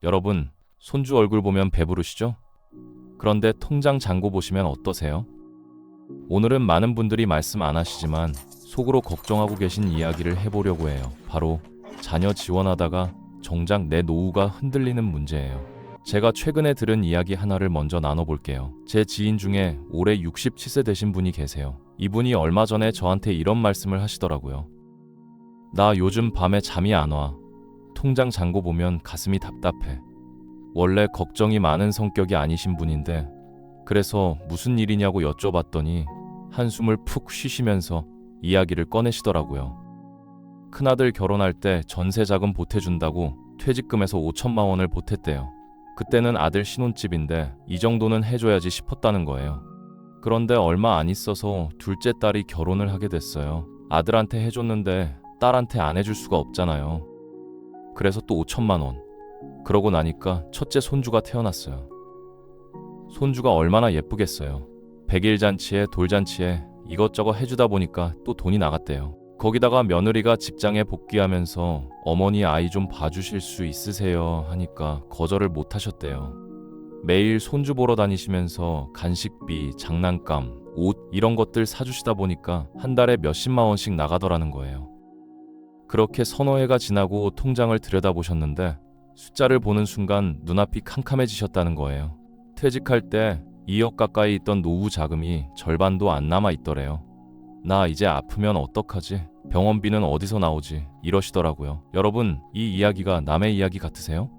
여러분, 손주 얼굴 보면 배부르시죠? 그런데 통장 잔고 보시면 어떠세요? 오늘은 많은 분들이 말씀 안 하시지만 속으로 걱정하고 계신 이야기를 해보려고 해요. 바로 자녀 지원하다가 정작 내 노후가 흔들리는 문제예요. 제가 최근에 들은 이야기 하나를 먼저 나눠볼게요. 제 지인 중에 올해 67세 되신 분이 계세요. 이분이 얼마 전에 저한테 이런 말씀을 하시더라고요. 나 요즘 밤에 잠이 안 와. 통장 잔고 보면 가슴이 답답해. 원래 걱정이 많은 성격이 아니신 분인데 그래서 무슨 일이냐고 여쭤봤더니 한숨을 푹 쉬시면서 이야기를 꺼내시더라고요. 큰아들 결혼할 때 전세 자금 보태준다고 퇴직금에서 5천만 원을 보탰대요. 그때는 아들 신혼집인데 이 정도는 해줘야지 싶었다는 거예요. 그런데 얼마 안 있어서 둘째 딸이 결혼을 하게 됐어요. 아들한테 해줬는데 딸한테 안 해줄 수가 없잖아요. 그래서 또 5천만 원. 그러고 나니까 첫째 손주가 태어났어요. 손주가 얼마나 예쁘겠어요. 100일 잔치에 돌잔치에 이것저것 해주다 보니까 또 돈이 나갔대요. 거기다가 며느리가 직장에 복귀하면서 어머니 아이 좀 봐주실 수 있으세요 하니까 거절을 못 하셨대요. 매일 손주 보러 다니시면서 간식비, 장난감, 옷 이런 것들 사주시다 보니까 한 달에 몇십만 원씩 나가더라는 거예요. 그렇게 서너 해가 지나고 통장을 들여다보셨는데 숫자를 보는 순간 눈앞이 캄캄해지셨다는 거예요. 퇴직할 때 2억 가까이 있던 노후 자금이 절반도 안 남아 있더래요. 나 이제 아프면 어떡하지? 병원비는 어디서 나오지? 이러시더라고요. 여러분, 이 이야기가 남의 이야기 같으세요?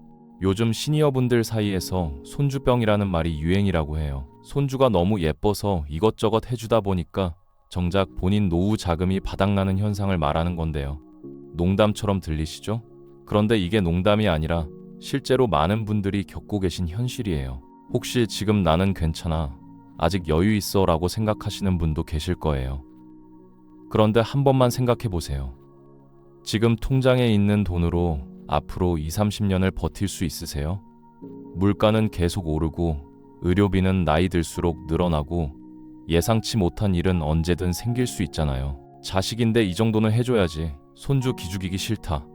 요즘 시니어분들 사이에서 손주병이라는 말이 유행이라고 해요. 손주가 너무 예뻐서 이것저것 해주다 보니까 정작 본인 노후 자금이 바닥나는 현상을 말하는 건데요. 농담처럼 들리시죠? 그런데 이게 농담이 아니라 실제로 많은 분들이 겪고 계신 현실이에요. 혹시 지금 나는 괜찮아, 아직 여유 있어 라고 생각하시는 분도 계실 거예요. 그런데 한 번만 생각해 보세요. 지금 통장에 있는 돈으로 앞으로 20-30년을 버틸 수 있으세요? 물가는 계속 오르고 의료비는 나이 들수록 늘어나고 예상치 못한 일은 언제든 생길 수 있잖아요. 자식인데 이 정도는 해줘야지. 손주 기죽이기 싫다.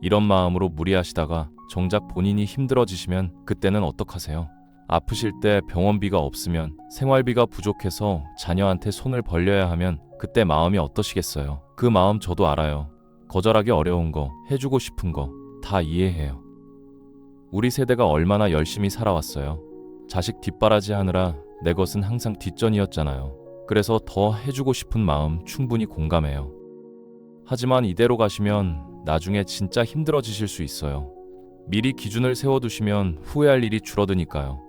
이런 마음으로 무리하시다가 정작 본인이 힘들어지시면 그때는 어떡하세요? 아프실 때 병원비가 없으면 생활비가 부족해서 자녀한테 손을 벌려야 하면 그때 마음이 어떠시겠어요? 그 마음 저도 알아요. 거절하기 어려운 거, 해주고 싶은 거 다 이해해요. 우리 세대가 얼마나 열심히 살아왔어요. 자식 뒷바라지 하느라 내 것은 항상 뒷전이었잖아요. 그래서 더 해주고 싶은 마음 충분히 공감해요. 하지만 이대로 가시면 나중에 진짜 힘들어지실 수 있어요. 미리 기준을 세워두시면 후회할 일이 줄어드니까요.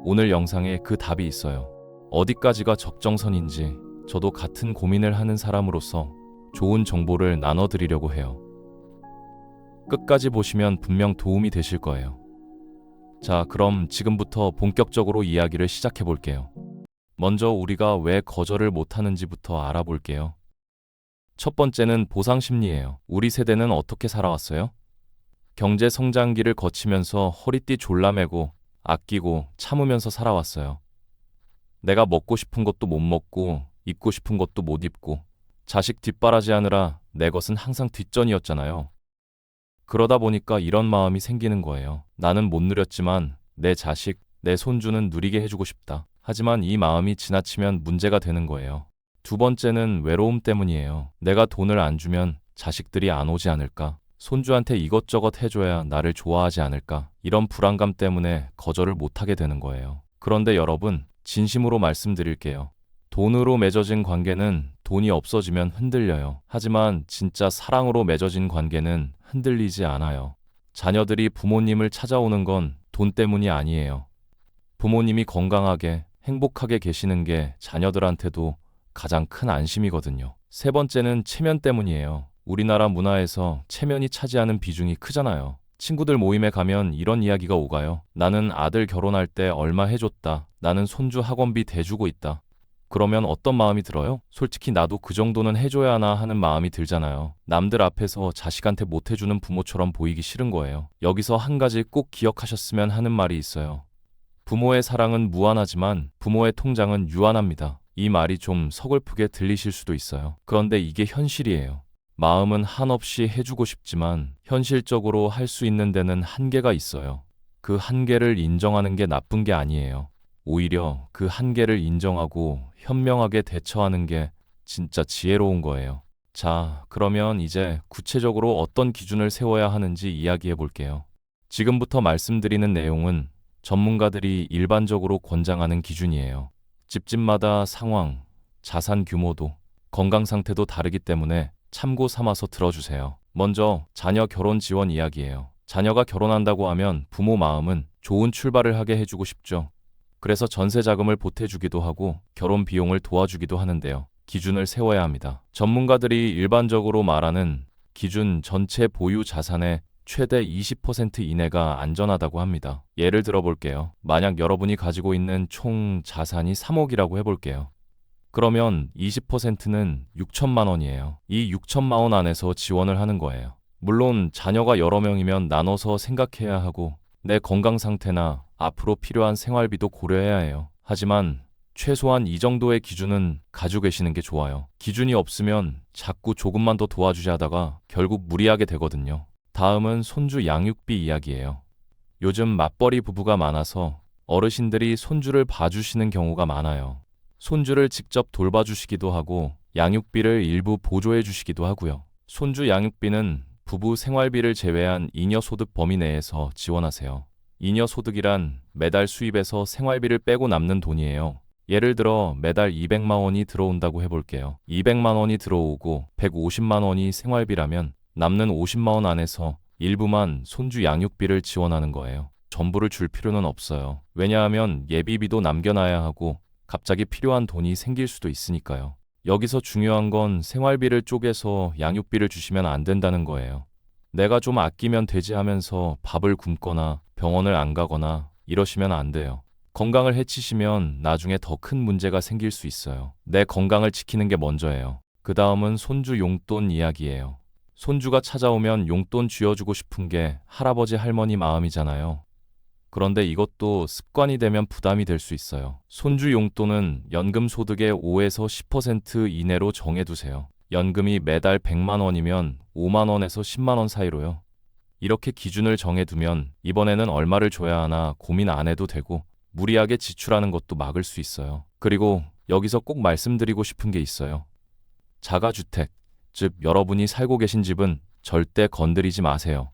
오늘 영상에 그 답이 있어요. 어디까지가 적정선인지 저도 같은 고민을 하는 사람으로서 좋은 정보를 나눠드리려고 해요. 끝까지 보시면 분명 도움이 되실 거예요. 자, 그럼 지금부터 본격적으로 이야기를 시작해 볼게요. 먼저 우리가 왜 거절을 못하는지부터 알아볼게요. 첫 번째는 보상 심리예요. 우리 세대는 어떻게 살아왔어요? 경제 성장기를 거치면서 허리띠 졸라매고 아끼고 참으면서 살아왔어요. 내가 먹고 싶은 것도 못 먹고 입고 싶은 것도 못 입고 자식 뒷바라지하느라 내 것은 항상 뒷전이었잖아요. 그러다 보니까 이런 마음이 생기는 거예요. 나는 못 누렸지만 내 자식, 내 손주는 누리게 해주고 싶다. 하지만 이 마음이 지나치면 문제가 되는 거예요. 두 번째는 외로움 때문이에요. 내가 돈을 안 주면 자식들이 안 오지 않을까? 손주한테 이것저것 해줘야 나를 좋아하지 않을까? 이런 불안감 때문에 거절을 못하게 되는 거예요. 그런데 여러분, 진심으로 말씀드릴게요. 돈으로 맺어진 관계는 돈이 없어지면 흔들려요. 하지만 진짜 사랑으로 맺어진 관계는 흔들리지 않아요. 자녀들이 부모님을 찾아오는 건 돈 때문이 아니에요. 부모님이 건강하게, 행복하게 계시는 게 자녀들한테도 가장 큰 안심이거든요. 세 번째는 체면 때문이에요. 우리나라 문화에서 체면이 차지하는 비중이 크잖아요. 친구들 모임에 가면 이런 이야기가 오가요. 나는 아들 결혼할 때 얼마 해줬다. 나는 손주 학원비 대주고 있다. 그러면 어떤 마음이 들어요? 솔직히 나도 그 정도는 해줘야 하나 하는 마음이 들잖아요. 남들 앞에서 자식한테 못 해주는 부모처럼 보이기 싫은 거예요. 여기서 한 가지 꼭 기억하셨으면 하는 말이 있어요. 부모의 사랑은 무한하지만 부모의 통장은 유한합니다. 이 말이 좀 서글프게 들리실 수도 있어요. 그런데 이게 현실이에요. 마음은 한없이 해주고 싶지만 현실적으로 할 수 있는 데는 한계가 있어요. 그 한계를 인정하는 게 나쁜 게 아니에요. 오히려 그 한계를 인정하고 현명하게 대처하는 게 진짜 지혜로운 거예요. 자, 그러면 이제 구체적으로 어떤 기준을 세워야 하는지 이야기해 볼게요. 지금부터 말씀드리는 내용은 전문가들이 일반적으로 권장하는 기준이에요. 집집마다 상황, 자산 규모도, 건강 상태도 다르기 때문에 참고 삼아서 들어주세요. 먼저 자녀 결혼 지원 이야기예요. 자녀가 결혼한다고 하면 부모 마음은 좋은 출발을 하게 해주고 싶죠. 그래서 전세 자금을 보태주기도 하고 결혼 비용을 도와주기도 하는데요. 기준을 세워야 합니다. 전문가들이 일반적으로 말하는 기준 전체 보유 자산의 최대 20% 이내가 안전하다고 합니다. 예를 들어 볼게요. 만약 여러분이 가지고 있는 총 자산이 3억이라고 해볼게요. 그러면 20%는 6천만 원이에요. 이 6천만 원 안에서 지원을 하는 거예요. 물론 자녀가 여러 명이면 나눠서 생각해야 하고 내 건강 상태나 앞으로 필요한 생활비도 고려해야 해요. 하지만 최소한 이 정도의 기준은 가지고 계시는 게 좋아요. 기준이 없으면 자꾸 조금만 더 도와주자 하다가 결국 무리하게 되거든요. 다음은 손주 양육비 이야기예요. 요즘 맞벌이 부부가 많아서 어르신들이 손주를 봐주시는 경우가 많아요. 손주를 직접 돌봐주시기도 하고 양육비를 일부 보조해 주시기도 하고요. 손주 양육비는 부부 생활비를 제외한 잉여 소득 범위 내에서 지원하세요. 잉여 소득이란 매달 수입에서 생활비를 빼고 남는 돈이에요. 예를 들어 매달 200만 원이 들어온다고 해볼게요. 200만 원이 들어오고 150만 원이 생활비라면 남는 50만 원 안에서 일부만 손주 양육비를 지원하는 거예요. 전부를 줄 필요는 없어요. 왜냐하면 예비비도 남겨놔야 하고 갑자기 필요한 돈이 생길 수도 있으니까요. 여기서 중요한 건 생활비를 쪼개서 양육비를 주시면 안 된다는 거예요. 내가 좀 아끼면 되지 하면서 밥을 굶거나 병원을 안 가거나 이러시면 안 돼요. 건강을 해치시면 나중에 더 큰 문제가 생길 수 있어요. 내 건강을 지키는 게 먼저예요. 그 다음은 손주 용돈 이야기예요. 손주가 찾아오면 용돈 쥐어주고 싶은 게 할아버지 할머니 마음이잖아요. 그런데 이것도 습관이 되면 부담이 될 수 있어요. 손주 용돈은 연금 소득의 5에서 10% 이내로 정해두세요. 연금이 매달 100만 원이면 5만 원에서 10만 원 사이로요. 이렇게 기준을 정해두면 이번에는 얼마를 줘야 하나 고민 안 해도 되고 무리하게 지출하는 것도 막을 수 있어요. 그리고 여기서 꼭 말씀드리고 싶은 게 있어요. 자가주택, 즉 여러분이 살고 계신 집은 절대 건드리지 마세요.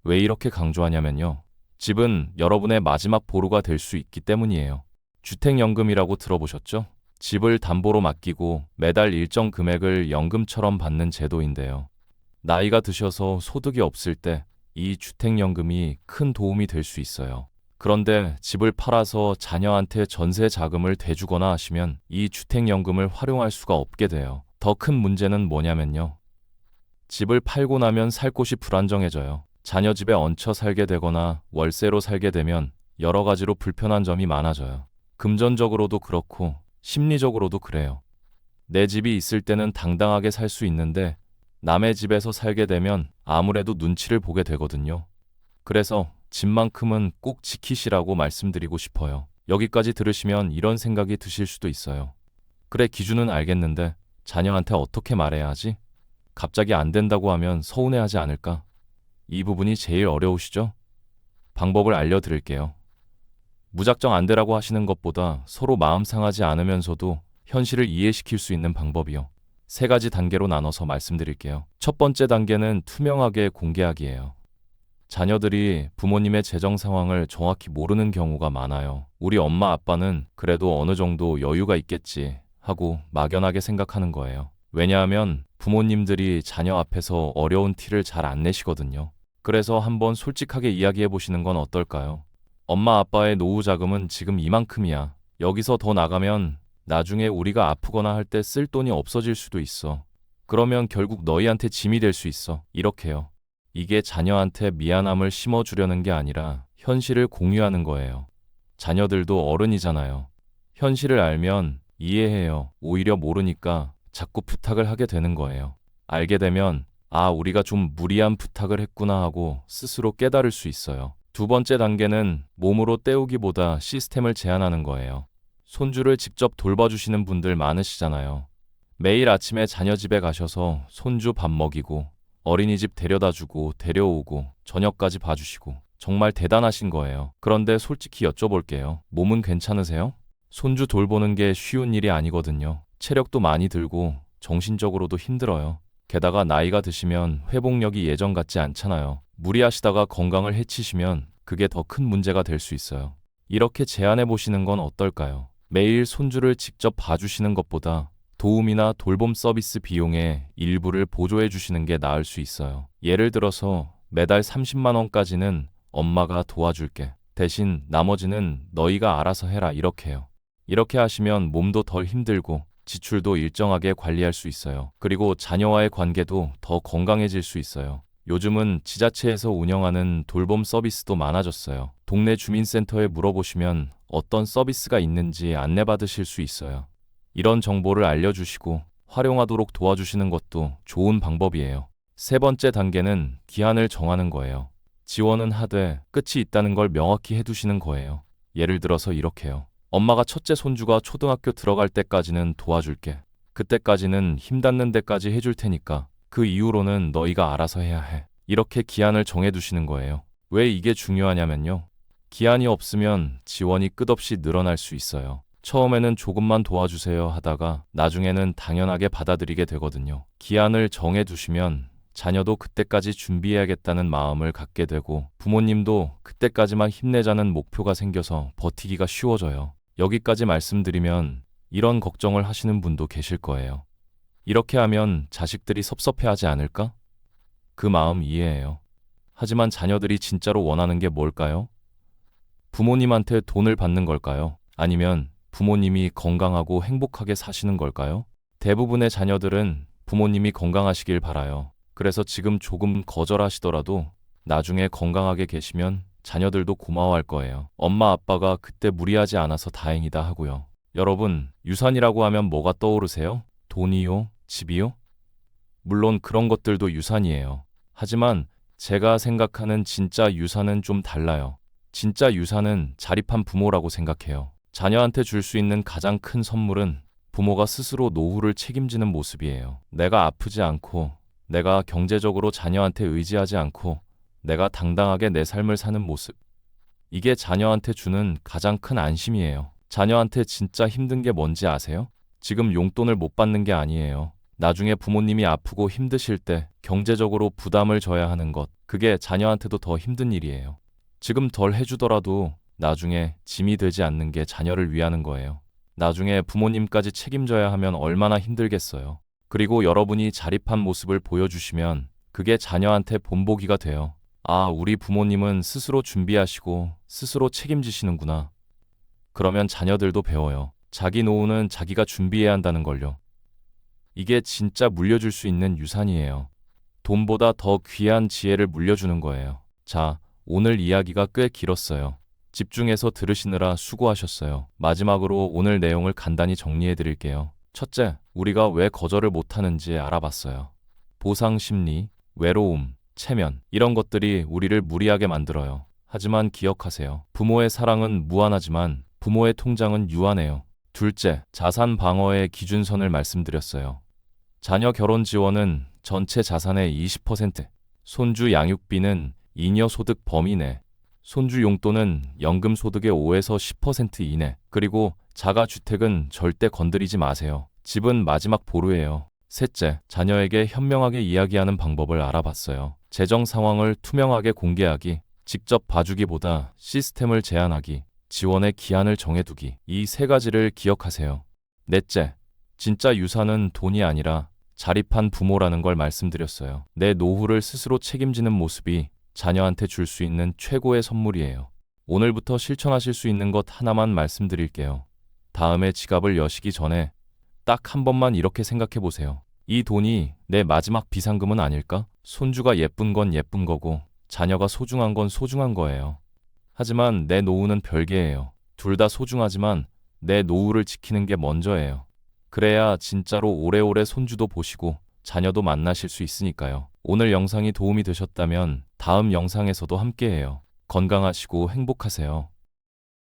왜 이렇게 강조하냐면요. 집은 여러분의 마지막 보루가 될 수 있기 때문이에요. 주택연금이라고 들어보셨죠? 집을 담보로 맡기고 매달 일정 금액을 연금처럼 받는 제도인데요. 나이가 드셔서 소득이 없을 때 이 주택연금이 큰 도움이 될 수 있어요. 그런데 집을 팔아서 자녀한테 전세 자금을 대주거나 하시면 이 주택연금을 활용할 수가 없게 돼요. 더 큰 문제는 뭐냐면요. 집을 팔고 나면 살 곳이 불안정해져요. 자녀 집에 얹혀 살게 되거나 월세로 살게 되면 여러 가지로 불편한 점이 많아져요. 금전적으로도 그렇고 심리적으로도 그래요. 내 집이 있을 때는 당당하게 살 수 있는데 남의 집에서 살게 되면 아무래도 눈치를 보게 되거든요. 그래서 집만큼은 꼭 지키시라고 말씀드리고 싶어요. 여기까지 들으시면 이런 생각이 드실 수도 있어요. 그래, 기준은 알겠는데 자녀한테 어떻게 말해야 하지? 갑자기 안 된다고 하면 서운해하지 않을까? 이 부분이 제일 어려우시죠? 방법을 알려드릴게요. 무작정 안 되라고 하시는 것보다 서로 마음 상하지 않으면서도 현실을 이해시킬 수 있는 방법이요. 3가지 단계로 나눠서 말씀드릴게요. 첫 번째 단계는 투명하게 공개하기예요. 자녀들이 부모님의 재정 상황을 정확히 모르는 경우가 많아요. 우리 엄마 아빠는 그래도 어느 정도 여유가 있겠지 하고 막연하게 생각하는 거예요. 왜냐하면 부모님들이 자녀 앞에서 어려운 티를 잘 안 내시거든요. 그래서 한번 솔직하게 이야기해 보시는 건 어떨까요? 엄마 아빠의 노후 자금은 지금 이만큼이야. 여기서 더 나가면 나중에 우리가 아프거나 할 때 쓸 돈이 없어질 수도 있어. 그러면 결국 너희한테 짐이 될 수 있어. 이렇게요. 이게 자녀한테 미안함을 심어주려는 게 아니라 현실을 공유하는 거예요. 자녀들도 어른이잖아요. 현실을 알면 이해해요. 오히려 모르니까 자꾸 부탁을 하게 되는 거예요. 알게 되면 아, 우리가 좀 무리한 부탁을 했구나 하고 스스로 깨달을 수 있어요. 두 번째 단계는 몸으로 때우기보다 시스템을 제안하는 거예요. 손주를 직접 돌봐주시는 분들 많으시잖아요. 매일 아침에 자녀 집에 가셔서 손주 밥 먹이고 어린이집 데려다주고 데려오고 저녁까지 봐주시고 정말 대단하신 거예요. 그런데 솔직히 여쭤볼게요. 몸은 괜찮으세요? 손주 돌보는 게 쉬운 일이 아니거든요. 체력도 많이 들고 정신적으로도 힘들어요. 게다가 나이가 드시면 회복력이 예전 같지 않잖아요. 무리하시다가 건강을 해치시면 그게 더 큰 문제가 될 수 있어요. 이렇게 제안해 보시는 건 어떨까요? 매일 손주를 직접 봐주시는 것보다 도움이나 돌봄 서비스 비용의 일부를 보조해 주시는 게 나을 수 있어요. 예를 들어서 매달 30만 원까지는 엄마가 도와줄게. 대신 나머지는 너희가 알아서 해라 이렇게요. 이렇게 하시면 몸도 덜 힘들고 지출도 일정하게 관리할 수 있어요. 그리고 자녀와의 관계도 더 건강해질 수 있어요. 요즘은 지자체에서 운영하는 돌봄 서비스도 많아졌어요. 동네 주민센터에 물어보시면 어떤 서비스가 있는지 안내받으실 수 있어요. 이런 정보를 알려주시고 활용하도록 도와주시는 것도 좋은 방법이에요. 세 번째 단계는 기한을 정하는 거예요. 지원은 하되 끝이 있다는 걸 명확히 해두시는 거예요. 예를 들어서 이렇게요. 엄마가 첫째 손주가 초등학교 들어갈 때까지는 도와줄게. 그때까지는 힘 닿는 데까지 해줄 테니까 그 이후로는 너희가 알아서 해야 해. 이렇게 기한을 정해두시는 거예요. 왜 이게 중요하냐면요. 기한이 없으면 지원이 끝없이 늘어날 수 있어요. 처음에는 조금만 도와주세요 하다가 나중에는 당연하게 받아들이게 되거든요. 기한을 정해두시면 자녀도 그때까지 준비해야겠다는 마음을 갖게 되고 부모님도 그때까지만 힘내자는 목표가 생겨서 버티기가 쉬워져요. 여기까지 말씀드리면 이런 걱정을 하시는 분도 계실 거예요. 이렇게 하면 자식들이 섭섭해하지 않을까? 그 마음 이해해요. 하지만 자녀들이 진짜로 원하는 게 뭘까요? 부모님한테 돈을 받는 걸까요? 아니면 부모님이 건강하고 행복하게 사시는 걸까요? 대부분의 자녀들은 부모님이 건강하시길 바라요. 그래서 지금 조금 거절하시더라도 나중에 건강하게 계시면 자녀들도 고마워할 거예요. 엄마 아빠가 그때 무리하지 않아서 다행이다 하고요. 여러분, 유산이라고 하면 뭐가 떠오르세요? 돈이요? 집이요? 물론 그런 것들도 유산이에요. 하지만 제가 생각하는 진짜 유산은 좀 달라요. 진짜 유산은 자립한 부모라고 생각해요. 자녀한테 줄 수 있는 가장 큰 선물은 부모가 스스로 노후를 책임지는 모습이에요. 내가 아프지 않고, 내가 경제적으로 자녀한테 의지하지 않고, 내가 당당하게 내 삶을 사는 모습. 이게 자녀한테 주는 가장 큰 안심이에요. 자녀한테 진짜 힘든 게 뭔지 아세요? 지금 용돈을 못 받는 게 아니에요. 나중에 부모님이 아프고 힘드실 때 경제적으로 부담을 져야 하는 것, 그게 자녀한테도 더 힘든 일이에요. 지금 덜 해주더라도 나중에 짐이 되지 않는 게 자녀를 위하는 거예요. 나중에 부모님까지 책임져야 하면 얼마나 힘들겠어요. 그리고 여러분이 자립한 모습을 보여주시면 그게 자녀한테 본보기가 돼요. 아, 우리 부모님은 스스로 준비하시고 스스로 책임지시는구나. 그러면 자녀들도 배워요. 자기 노후는 자기가 준비해야 한다는 걸요. 이게 진짜 물려줄 수 있는 유산이에요. 돈보다 더 귀한 지혜를 물려주는 거예요. 자, 오늘 이야기가 꽤 길었어요. 집중해서 들으시느라 수고하셨어요. 마지막으로 오늘 내용을 간단히 정리해 드릴게요. 첫째, 우리가 왜 거절을 못하는지 알아봤어요. 보상 심리, 외로움, 체면, 이런 것들이 우리를 무리하게 만들어요. 하지만 기억하세요. 부모의 사랑은 무한하지만 부모의 통장은 유한해요. 둘째, 자산 방어의 기준선을 말씀드렸어요. 자녀 결혼 지원은 전체 자산의 20%, 손주 양육비는 잉여 소득 범위 내, 손주 용돈은 연금 소득의 5에서 10% 이내, 그리고 자가주택은 절대 건드리지 마세요. 집은 마지막 보루예요. 셋째, 자녀에게 현명하게 이야기하는 방법을 알아봤어요. 재정 상황을 투명하게 공개하기, 직접 봐주기보다 시스템을 제안하기, 지원의 기한을 정해두기, 이 세 가지를 기억하세요. 넷째, 진짜 유산은 돈이 아니라 자립한 부모라는 걸 말씀드렸어요. 내 노후를 스스로 책임지는 모습이 자녀한테 줄 수 있는 최고의 선물이에요. 오늘부터 실천하실 수 있는 것 하나만 말씀드릴게요. 다음에 지갑을 여시기 전에 딱 한 번만 이렇게 생각해 보세요. 이 돈이 내 마지막 비상금은 아닐까? 손주가 예쁜 건 예쁜 거고 자녀가 소중한 건 소중한 거예요. 하지만 내 노후는 별개예요. 둘 다 소중하지만 내 노후를 지키는 게 먼저예요. 그래야 진짜로 오래오래 손주도 보시고 자녀도 만나실 수 있으니까요. 오늘 영상이 도움이 되셨다면 다음 영상에서도 함께해요. 건강하시고 행복하세요.